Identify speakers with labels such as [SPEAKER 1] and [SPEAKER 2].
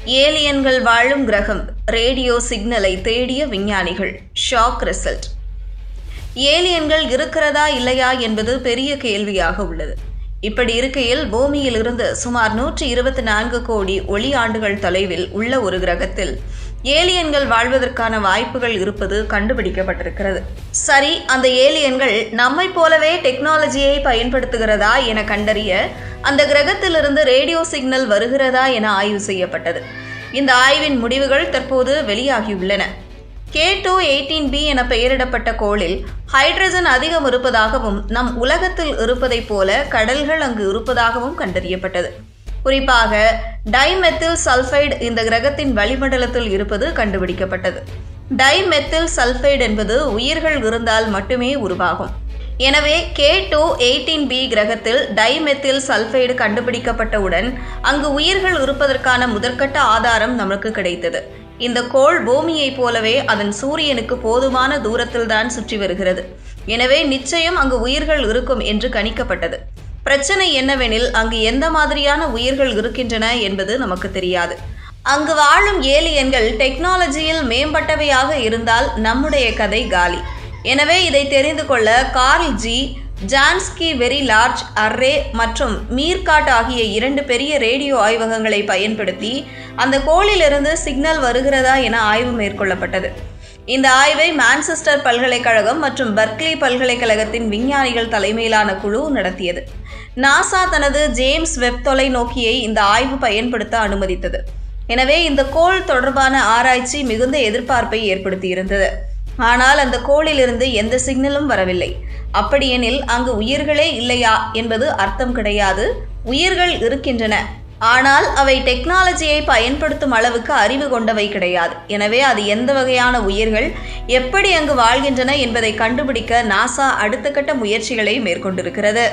[SPEAKER 1] ஏலியன்கள் வாழும் கிரகம் ரேடியோ சிக்னலை தேடிய விஞ்ஞானிகள் ஷாக் ரிசல்ட். ஏலியன்கள் இருக்கிறதா இல்லையா என்பது பெரிய கேள்வியாக உள்ளது. இப்படி இருக்கையில் பூமியில் இருந்து சுமார் 124 கோடி ஒளி ஆண்டுகள் தொலைவில் உள்ள ஒரு கிரகத்தில் ஏலியன்கள் வாழ்வதற்கான வாய்ப்புகள் இருப்பது கண்டுபிடிக்கப்பட்டிருக்கிறது. சரி, அந்த ஏலியன்கள் நம்மை போலவே டெக்னாலஜியை பயன்படுத்துகிறதா என கண்டறிய அந்த கிரகத்திலிருந்து ரேடியோ சிக்னல் வருகிறதா என ஆய்வு செய்யப்பட்டது. இந்த ஆய்வின் முடிவுகள் தற்போது வெளியாகியுள்ளன. K2-18b என பெயரிடப்பட்ட கோளில் ஹைட்ரஜன் அதிகம் இருப்பதாகவும் நம் உலகத்தில் இருப்பதைப் போல கடல்கள் அங்கு இருப்பதாகவும் கண்டறியப்பட்டது. குறிப்பாக டைமெத்தில் சல்ஃபைடு இந்த கிரகத்தின் வளிமண்டலத்தில் இருப்பது கண்டுபிடிக்கப்பட்டது. டைமெத்தில் சல்ஃபைடு என்பது உயிர்கள் இருந்தால் மட்டுமே உருவாகும். எனவே K2-18b கிரகத்தில் டைமெத்தில் சல்ஃபைடு கண்டுபிடிக்கப்பட்டவுடன் அங்கு உயிர்கள் இருப்பதற்கான முதற்கட்ட ஆதாரம் நமக்கு கிடைத்தது. இந்த கோள் பூமியைப் போலவே அதன் சூரியனுக்கு போதுமான தூரத்தில்தான் சுற்றி வருகிறது. எனவே நிச்சயம் அங்கு உயிர்கள் இருக்கும் என்று கணிக்கப்பட்டது. பிரச்சனை என்னவெனில் அங்கு எந்த மாதிரியான உயிர்கள் இருக்கின்றன என்பது நமக்கு தெரியாது. அங்கு வாழும் ஏலியன்கள் டெக்னாலஜியில் மேம்பட்டவையாக இருந்தால் நம்முடைய கதை காலி. எனவே இதை தெரிந்து கொள்ள Karl G Jansky very large array மற்றும் மீர்காட் ஆகிய 2 பெரிய ரேடியோ ஆய்வகங்களை பயன்படுத்தி அந்த கோளிலிருந்து சிக்னல் வருகிறதா என ஆய்வு மேற்கொள்ளப்பட்டது. இந்த ஆய்வை மான்செஸ்டர் பல்கலைக்கழகம் மற்றும் பெர்க்லி பல்கலைக்கழகத்தின் விஞ்ஞானிகள் தலைமையிலான குழு நடத்தியது. நாசா தனது ஜேம்ஸ் வெப் தொலைநோக்கியை இந்த ஆய்வு பயன்படுத்த அனுமதித்தது. எனவே இந்த கோள் தொடர்பான ஆராய்ச்சி மிகுந்த எதிர்பார்ப்பை ஏற்படுத்தியிருந்தது. ஆனால் அந்த கோளிலிருந்து எந்த சிக்னலும் வரவில்லை. அப்படியெனில் அங்கு உயிர்களே இல்லையா என்பது அர்த்தம் கிடையாது. உயிர்கள் இருக்கின்றன, ஆனால் அவை டெக்னாலஜியை பயன்படுத்தும் அளவுக்கு அறிவு கொண்டவை கிடையாது. எனவே அது எந்த வகையான உயிர்கள் எப்படி அங்கு வாழ்கின்றன என்பதை கண்டுபிடிக்க நாசா அடுத்த கட்ட முயற்சிகளை மேற்கொண்டிருக்கிறது.